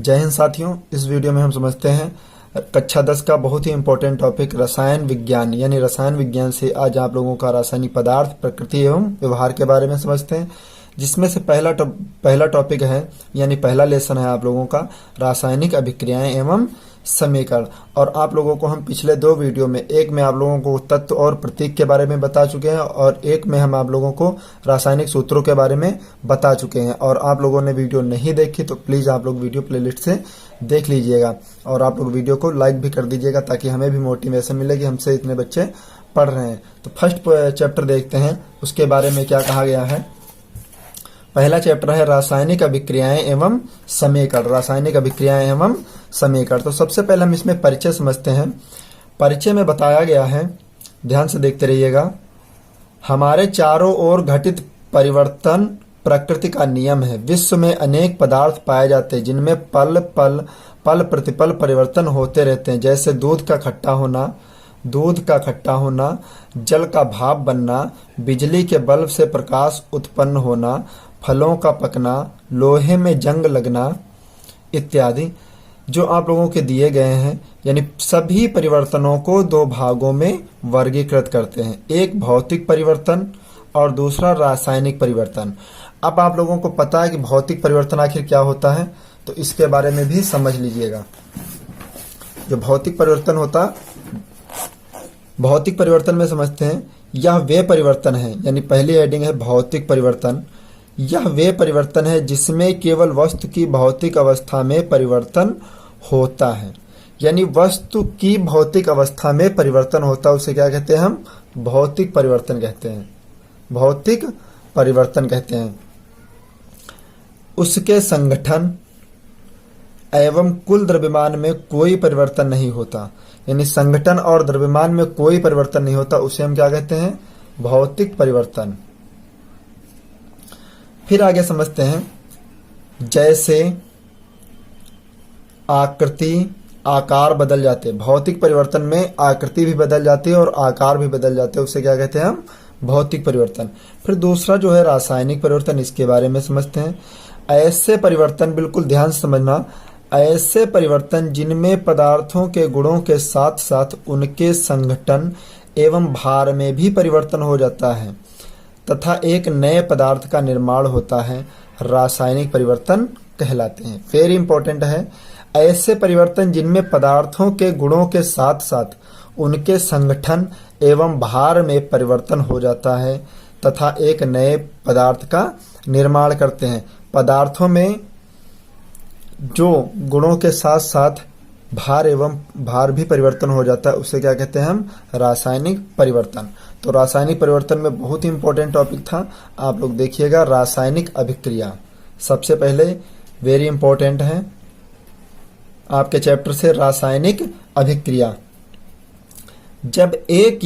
जय हिंद साथियों, इस वीडियो में हम समझते हैं कक्षा 10 का बहुत ही इंपॉर्टेंट टॉपिक रसायन विज्ञान यानी रसायन विज्ञान से आज आप लोगों का रासायनिक पदार्थ, प्रकृति एवं व्यवहार के बारे में समझते हैं। जिसमें से पहला टॉपिक है यानी पहला लेसन है आप लोगों का रासायनिक अभिक्रियाएं एवं समीकरण। और आप लोगों को हम पिछले दो वीडियो में, एक में आप लोगों को तत्व और प्रतीक के बारे में बता चुके हैं और एक में हम आप लोगों को रासायनिक सूत्रों के बारे में बता चुके हैं। और आप लोगों ने वीडियो नहीं देखी तो प्लीज आप लोग वीडियो प्लेलिस्ट से देख लीजिएगा और आप लोग वीडियो को लाइक भी कर दीजिएगा ताकि हमें भी मोटिवेशन मिले कि हमसे इतने बच्चे पढ़ रहे हैं। तो फर्स्ट चैप्टर देखते हैं, उसके बारे में क्या कहा गया है। पहला चैप्टर है रासायनिक अभिक्रियाएं एवं समीकरण। रासायनिक अभिक्रियाएं एवं समीकरण। तो सबसे पहले हम इसमें परिचय समझते हैं। परिचय में बताया गया है, ध्यान से देखते रहिएगा, हमारे चारों ओर घटित परिवर्तन प्रकृति का नियम है। विश्व में अनेक पदार्थ पाए जाते हैं जिनमें पल प्रतिपल परिवर्तन होते रहते हैं, जैसे दूध का खट्टा होना, जल का भाप बनना, बिजली के बल्ब से प्रकाश उत्पन्न होना, फलों का पकना, लोहे में जंग लगना इत्यादि जो आप लोगों के दिए गए हैं। यानी सभी परिवर्तनों को दो भागों में वर्गीकृत करते हैं, एक भौतिक परिवर्तन और दूसरा रासायनिक परिवर्तन। अब आप लोगों को पता है कि भौतिक परिवर्तन आखिर क्या होता है, तो इसके बारे में भी समझ लीजिएगा। जो भौतिक परिवर्तन होता, भौतिक परिवर्तन में समझते हैं, यह वे परिवर्तन है, यानी पहली हेडिंग है भौतिक परिवर्तन। यह वे परिवर्तन है जिसमें केवल वस्तु की भौतिक अवस्था में परिवर्तन होता है। यानी वस्तु की भौतिक अवस्था में परिवर्तन होता है, उसे क्या कहते हैं हम? भौतिक परिवर्तन कहते हैं। भौतिक परिवर्तन कहते हैं। उसके संगठन एवं कुल द्रव्यमान में कोई परिवर्तन नहीं होता। यानी संगठन और द्रव्यमान में कोई परिवर्तन नहीं होता, उसे हम क्या कहते हैं? भौतिक परिवर्तन। फिर आगे समझते हैं, जैसे आकृति आकार बदल जाते हैं। भौतिक परिवर्तन में आकृति भी बदल जाती है और आकार भी बदल जाते हैं, उसे क्या कहते हैं हम? भौतिक परिवर्तन। फिर दूसरा जो है रासायनिक परिवर्तन, इसके बारे में समझते हैं। ऐसे परिवर्तन, बिल्कुल ध्यान से समझना, ऐसे परिवर्तन जिनमें पदार्थों के गुणों के साथ साथ उनके संगठन एवं भार में भी परिवर्तन हो जाता है तथा एक नए पदार्थ का निर्माण होता है, रासायनिक परिवर्तन कहलाते हैं। वेरी इंपॉर्टेंट है, ऐसे परिवर्तन जिनमें पदार्थों के गुणों के साथ साथ उनके संगठन एवं भार में परिवर्तन हो जाता है तथा एक नए पदार्थ का निर्माण करते हैं। पदार्थों में जो गुणों के साथ साथ भार भी परिवर्तन हो जाता है, उसे क्या कहते हैं हम? रासायनिक परिवर्तन। तो रासायनिक परिवर्तन में बहुत ही इंपॉर्टेंट टॉपिक था, आप लोग देखिएगा। रासायनिक अभिक्रिया सबसे पहले वेरी इंपॉर्टेंट है आपके चैप्टर से, रासायनिक अभिक्रिया। जब एक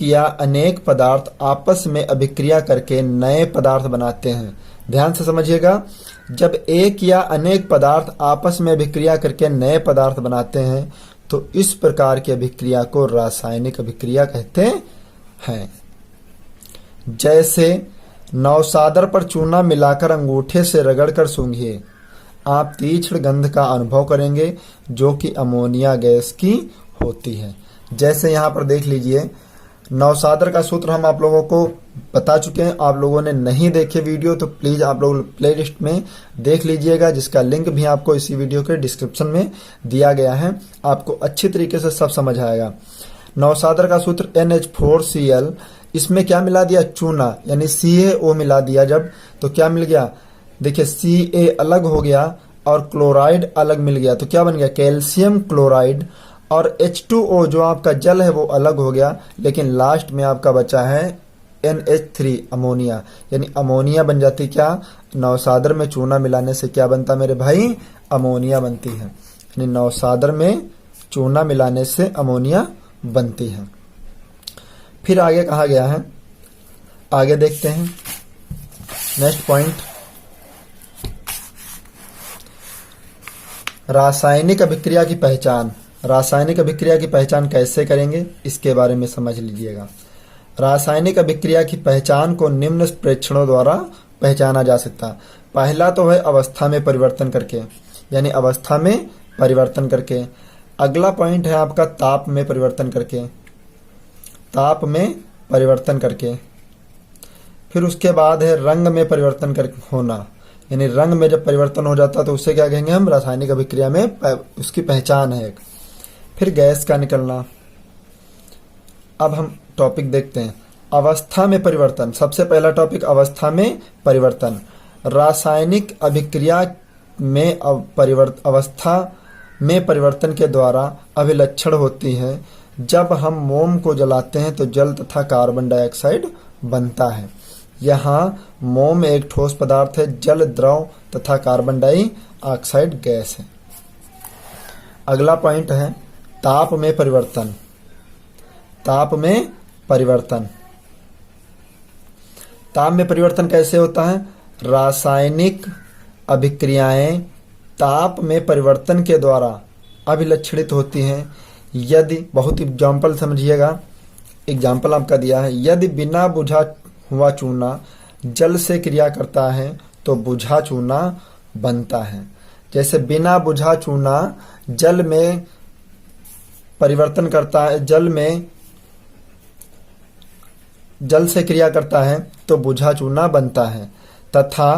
या अनेक पदार्थ आपस में अभिक्रिया करके नए पदार्थ बनाते हैं। ध्यान से समझिएगा, जब एक या अनेक पदार्थ आपस में अभिक्रिया करके नए पदार्थ बनाते हैं तो इस प्रकार की अभिक्रिया को रासायनिक अभिक्रिया कहते हैं। जैसे नौसादर पर चूना मिलाकर अंगूठे से रगड़कर सूंघिए, आप तीक्ष्ण गंध का अनुभव करेंगे जो कि अमोनिया गैस की होती है। जैसे यहाँ पर देख लीजिए, नौसादर का सूत्र हम आप लोगों को बता चुके हैं। आप लोगों ने नहीं देखे वीडियो तो प्लीज आप लोग प्लेलिस्ट में देख लीजिएगा, जिसका लिंक भी आपको इसी वीडियो के डिस्क्रिप्शन में दिया गया है। आपको अच्छी तरीके से सब समझ आएगा। नौसादर का सूत्र NH4Cl, इसमें क्या मिला दिया? चूना, यानी CaO मिला दिया जब, तो क्या मिल गया? देखिए Ca अलग हो गया और क्लोराइड अलग मिल गया, तो क्या बन गया? Calcium chloride. और H2O जो आपका जल है वो अलग हो गया, लेकिन लास्ट में आपका बचा है NH3 अमोनिया। यानी अमोनिया बन जाती क्या? नौसादर में चूना मिलाने से क्या बनता मेरे भाई? अमोनिया बनती है। यानी नौसादर में चूना मिलाने से अमोनिया बनती है। फिर आगे कहा गया है, आगे देखते हैं नेक्स्ट पॉइंट, रासायनिक अभिक्रिया की पहचान। रासायनिक अभिक्रिया की पहचान कैसे करेंगे, इसके बारे में समझ लीजिएगा। रासायनिक अभिक्रिया की पहचान को निम्न प्रेक्षणों द्वारा पहचाना जा सकता। पहला तो है अवस्था में परिवर्तन करके, यानी अवस्था में परिवर्तन करके। अगला पॉइंट है आपका ताप में परिवर्तन करके, ताप में परिवर्तन करके। फिर उसके बाद है रंग में परिवर्तन कर होना, यानी रंग में जब परिवर्तन हो जाता है तो उससे क्या कहेंगे हम, रासायनिक अभिक्रिया में उसकी पहचान है एक। फिर गैस का निकलना। अब हम टॉपिक देखते हैं अवस्था में परिवर्तन। सबसे पहला टॉपिक अवस्था में परिवर्तन। रासायनिक अभिक्रिया में अवस्था में परिवर्तन के द्वारा अभिलक्षण होती है। जब हम मोम को जलाते हैं तो जल तथा कार्बन डाइऑक्साइड बनता है। यहाँ मोम एक ठोस पदार्थ है, जल द्रव तथा कार्बन डाइऑक्साइड गैस है। अगला पॉइंट है ताप में परिवर्तन। ताप में परिवर्तन, ताप में परिवर्तन कैसे होता है? रासायनिक अभिक्रियाएं ताप में परिवर्तन के द्वारा अभिलक्षणित होती हैं। यदि, बहुत एग्जाम्पल समझिएगा, एग्जाम्पल आपका दिया है, यदि बिना बुझा हुआ चूना जल से क्रिया करता है तो बुझा चूना बनता है। जैसे बिना बुझा चूना जल में परिवर्तन करता है, जल से क्रिया करता है तो बुझा चूना बनता है तथा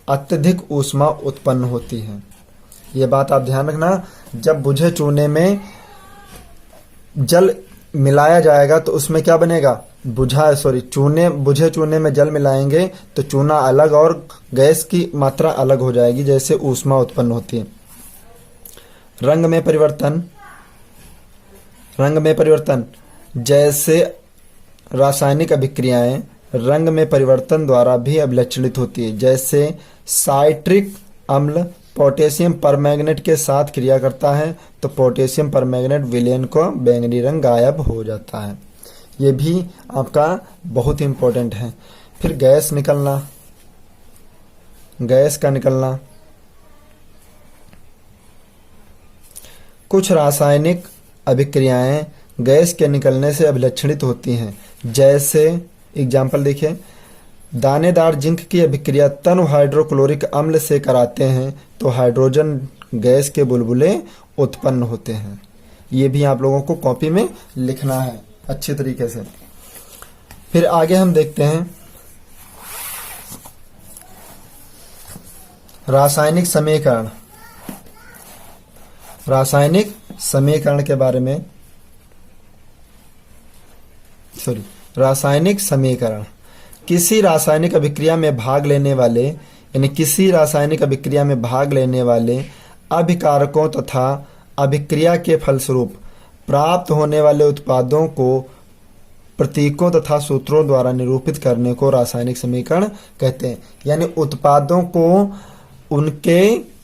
अत्यधिक ऊष्मा उत्पन्न होती है। ये बात आप ध्यान रखना, जब बुझे चूने में जल मिलाया जाएगा तो उसमें क्या बनेगा, बुझे चूने में जल मिलाएंगे तो चूना अलग और गैस की मात्रा अलग हो जाएगी, जैसे ऊष्मा उत्पन्न होती है। रंग में परिवर्तन, रंग में परिवर्तन, जैसे रासायनिक अभिक्रियाएं रंग में परिवर्तन द्वारा भी अभिलक्षणित होती है। जैसे साइट्रिक अम्ल पोटेशियम परमैंगनेट के साथ क्रिया करता है तो पोटेशियम परमैंगनेट विलयन को बैंगनी रंग गायब हो जाता है। ये भी आपका बहुत इंपॉर्टेंट है। फिर गैस निकलना, गैस का निकलना। कुछ रासायनिक अभिक्रियाएं गैस के निकलने से अभिलक्षणित होती हैं। जैसे एग्जाम्पल देखिए, दानेदार जिंक की अभिक्रिया तनु हाइड्रोक्लोरिक अम्ल से कराते हैं तो हाइड्रोजन गैस के बुलबुले उत्पन्न होते हैं। ये भी आप लोगों को कॉपी में लिखना है अच्छे तरीके से। फिर आगे हम देखते हैं रासायनिक समीकरण। रासायनिक समीकरण के बारे में, रासायनिक समीकरण किसी रासायनिक अभिक्रिया में भाग लेने वाले, यानी किसी रासायनिक अभिक्रिया में भाग लेने वाले अभिकारकों तथा अभिक्रिया के फलस्वरूप प्राप्त होने वाले उत्पादों को प्रतीकों तथा सूत्रों द्वारा निरूपित करने को रासायनिक समीकरण कहते हैं। यानी उत्पादों को उनके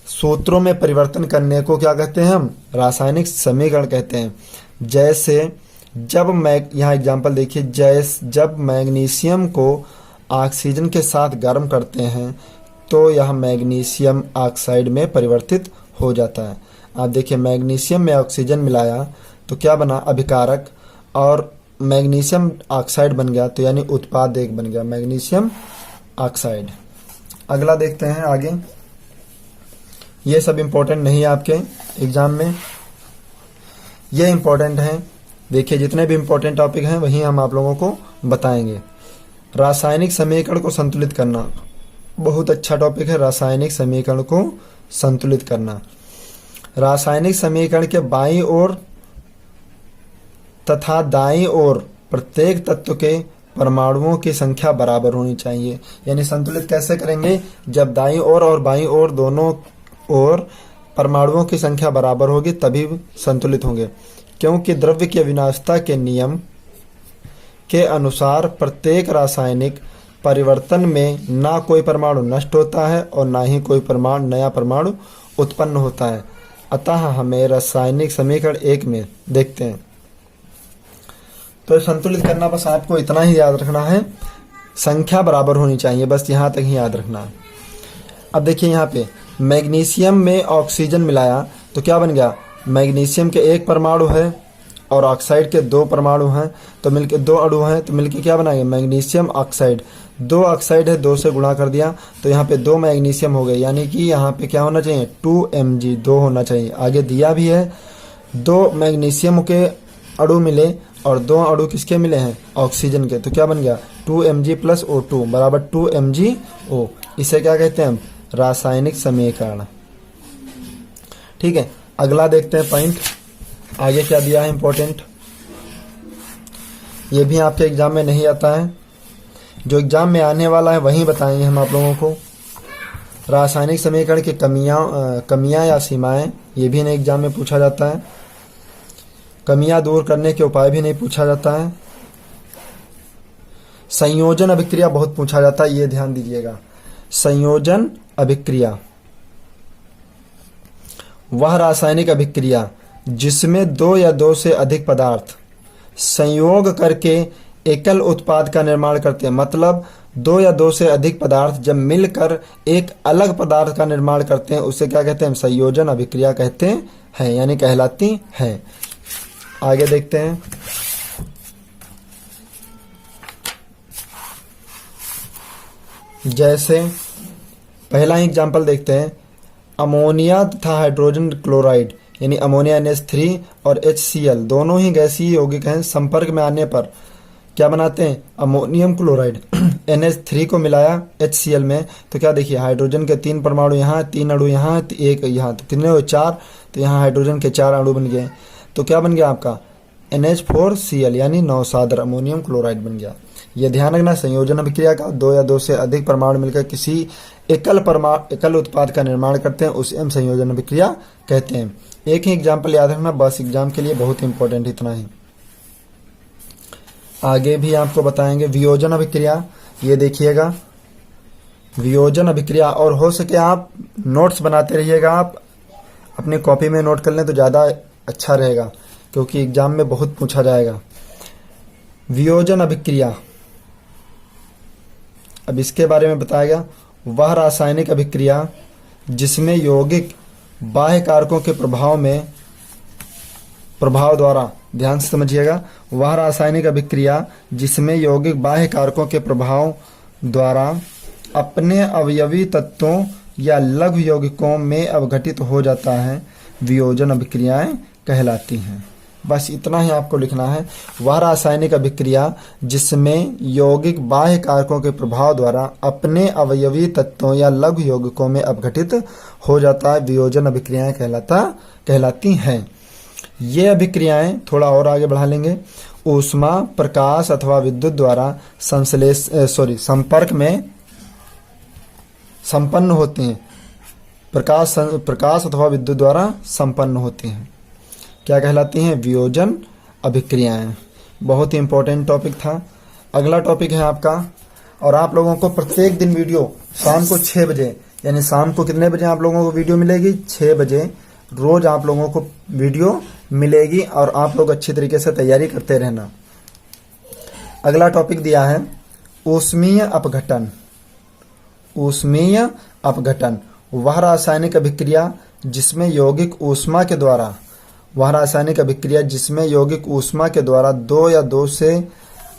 सूत्रों में परिवर्तन करने को क्या कहते हैं हम, रासायनिक समीकरण कहते हैं। जैसे यहाँ एग्जाम्पल देखिए, जब मैग्नीशियम को ऑक्सीजन के साथ गर्म करते हैं तो यह मैग्नीशियम ऑक्साइड में परिवर्तित हो जाता है। आप देखिए मैग्नीशियम में ऑक्सीजन मिलाया तो क्या बना, अभिकारक, और मैग्नीशियम ऑक्साइड बन गया तो यानी उत्पाद एक बन गया, मैग्नीशियम ऑक्साइड। अगला देखते हैं आगे। ये सब इम्पोर्टेंट नहीं है आपके एग्जाम में, ये इम्पोर्टेंट है। देखिए जितने भी इम्पोर्टेंट टॉपिक हैं वही हम आप लोगों को बताएंगे। रासायनिक समीकरण को संतुलित करना बहुत अच्छा टॉपिक है। रासायनिक समीकरण को संतुलित करना, रासायनिक समीकरण के बाईं ओर तथा दाईं ओर प्रत्येक तत्व के परमाणुओं की संख्या बराबर होनी चाहिए। यानी संतुलित कैसे करेंगे, जब दाईं ओर और बाईं ओर दोनों ओर परमाणुओं की संख्या बराबर होगी तभी संतुलित होंगे। क्योंकि द्रव्य की अविनाशता के नियम के अनुसार प्रत्येक रासायनिक परिवर्तन में ना कोई परमाणु नष्ट होता है और ना ही कोई नया परमाणु उत्पन्न होता है। अतः हमें रासायनिक समीकरण 1 में देखते हैं। तो संतुलित करना बस आपको इतना ही याद रखना है, संख्या बराबर होनी चाहिए, बस यहाँ तक ही याद रखना है। अब देखिए यहाँ पे मैग्नीशियम में ऑक्सीजन मिलाया तो क्या बन गया, मैग्नीशियम के 1 परमाणु है और ऑक्साइड के 2 परमाणु हैं तो मिलके 2 अणु हैं तो मिलके क्या बनाएंगे, मैग्नीशियम ऑक्साइड। 2 ऑक्साइड है, 2 से गुणा कर दिया तो यहाँ पे 2 मैग्नीशियम हो गए, यानी कि यहाँ पे क्या होना चाहिए 2Mg, 2 होना चाहिए। आगे दिया भी है 2 मैग्नीशियम के अणु मिले और 2 अणु किसके मिले हैं, ऑक्सीजन के, तो क्या बन गया 2Mg + O2 बराबर 2MgO। इसे क्या कहते हैं हम, रासायनिक समीकरण। ठीक है, अगला देखते हैं पॉइंट, आगे क्या दिया है इंपॉर्टेंट, ये भी आपके एग्जाम में नहीं आता है, जो एग्जाम में आने वाला है वही बताएंगे हम आप लोगों को। रासायनिक समीकरण की कमियां या सीमाएं, ये भी नहीं एग्जाम में पूछा जाता है। कमियां दूर करने के उपाय भी नहीं पूछा जाता है। संयोजन अभिक्रिया बहुत पूछा जाता है, ये ध्यान दीजिएगा। संयोजन अभिक्रिया वह रासायनिक अभिक्रिया जिसमें 2 या 2 से अधिक पदार्थ संयोग करके एकल उत्पाद का निर्माण करते हैं। मतलब 2 या 2 से अधिक पदार्थ जब मिलकर एक अलग पदार्थ का निर्माण करते हैं, उससे क्या कहते हैं, संयोजन अभिक्रिया कहते हैं, यानी कहलाती हैं। आगे देखते हैं, जैसे पहला ही एग्जाम्पल देखते हैं, अमोनिया तथा हाइड्रोजन क्लोराइड यानी अमोनिया NH3 और HCl दोनों ही गैसीय यौगिक हैं। संपर्क में आने पर क्या बनाते हैं, अमोनियम क्लोराइड NH3 को मिलाया HCl में, तो क्या देखिए हाइड्रोजन के 3 परमाणु यहाँ, 3 अणु यहाँ, 1 यहाँ, तो कितने हुए 4, तो यहाँ हाइड्रोजन के 4 अणु बन गए, तो क्या बन गया आपका NH4Cl यानी नौसादर अमोनियम क्लोराइड बन गया। यह ध्यान रखना, संयोजन अभिक्रिया का 2 या 2 से अधिक परमाणु मिलकर किसी एकल उत्पाद का निर्माण करते हैं, उसे हम संयोजन अभिक्रिया कहते हैं। एक ही एग्जाम्पल याद रखना बस, एग्जाम के लिए बहुत इंपॉर्टेंट, इतना ही। आगे भी आपको बताएंगे वियोजन अभिक्रिया, ये देखिएगा वियोजन अभिक्रिया, और हो सके आप नोट्स बनाते रहिएगा, आप अपनी कॉपी में नोट कर लें तो ज़्यादा अच्छा रहेगा, क्योंकि एग्जाम में बहुत पूछा जाएगा। वियोजन अभिक्रिया, अब इसके बारे में बताया गया, वह रासायनिक अभिक्रिया जिसमें यौगिक बाह्य कारकों के प्रभाव द्वारा, ध्यान से समझिएगा, वह रासायनिक अभिक्रिया जिसमें यौगिक बाह्य कारकों के प्रभाव द्वारा अपने अवयवी तत्वों या लघु यौगिकों में अवघटित हो जाता है, वियोजन अभिक्रियाएं कहलाती हैं। बस इतना ही आपको लिखना है, वह रासायनिक अभिक्रिया जिसमें यौगिक बाह्य कारकों के प्रभाव द्वारा अपने अवयवी तत्वों या लघु यौगिकों में अपघटित हो जाता है, वियोजन अभिक्रियाएं कहलाती हैं। ये अभिक्रियाएं थोड़ा और आगे बढ़ा लेंगे, ऊष्मा, प्रकाश अथवा विद्युत द्वारा संपर्क में संपन्न होती हैं। प्रकाश अथवा विद्युत द्वारा संपन्न होती हैं, क्या कहलाती हैं, वियोजन अभिक्रियाएं। बहुत ही इंपॉर्टेंट टॉपिक था। अगला टॉपिक है आपका, और आप लोगों को प्रत्येक दिन वीडियो शाम को 6 बजे, यानी शाम को कितने बजे आप लोगों को वीडियो मिलेगी, 6 बजे रोज आप लोगों को वीडियो मिलेगी, और आप लोग अच्छी तरीके से तैयारी करते रहना। अगला टॉपिक दिया है ऊष्मीय अपघटन। ऊष्मीय अपघटन वह रासायनिक अभिक्रिया जिसमें यौगिक ऊष्मा के द्वारा, वह रासायनिक अभिक्रिया जिसमें यौगिक ऊष्मा के द्वारा 2 या 2 से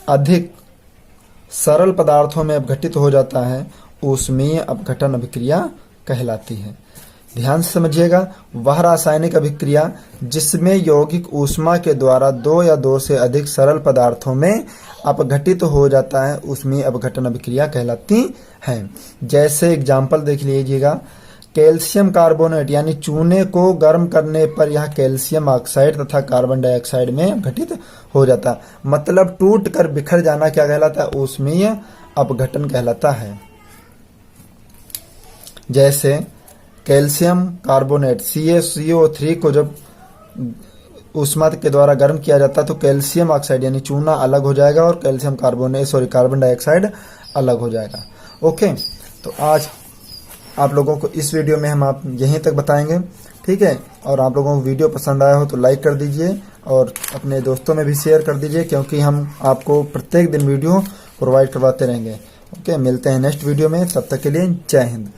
अधिक सरल पदार्थों में अपघटित हो जाता है, ऊष्मीय अपघटन अभिक्रिया कहलाती है। ध्यान से समझिएगा, वह रासायनिक अभिक्रिया जिसमें यौगिक ऊष्मा के द्वारा 2 या 2 से अधिक सरल पदार्थों में अपघटित हो जाता है, ऊष्मीय अपघटन अभिक्रिया कहलाती हैं। जैसे एग्जाम्पल देख लीजिएगा, कैल्शियम कार्बोनेट यानी चूने को गर्म करने पर यह कैल्शियम ऑक्साइड तथा कार्बन डाइऑक्साइड में अपघटित हो जाता है। मतलब टूट कर बिखर जाना क्या कहलाता है, ऊष्मीय अपघटन कहलाता है। जैसे कैल्शियम कार्बोनेट CaCO3 को जब ऊष्मा के द्वारा गर्म किया जाता है तो कैल्शियम ऑक्साइड यानी चूना अलग हो जाएगा और कैल्शियम कार्बन डाइऑक्साइड अलग हो जाएगा। ओके, तो आज आप लोगों को इस वीडियो में हम आप यहीं तक बताएंगे, ठीक है। और आप लोगों को वीडियो पसंद आया हो तो लाइक कर दीजिए और अपने दोस्तों में भी शेयर कर दीजिए, क्योंकि हम आपको प्रत्येक दिन वीडियो प्रोवाइड करवाते रहेंगे। ओके, मिलते हैं नेक्स्ट वीडियो में, तब तक के लिए जय हिंद।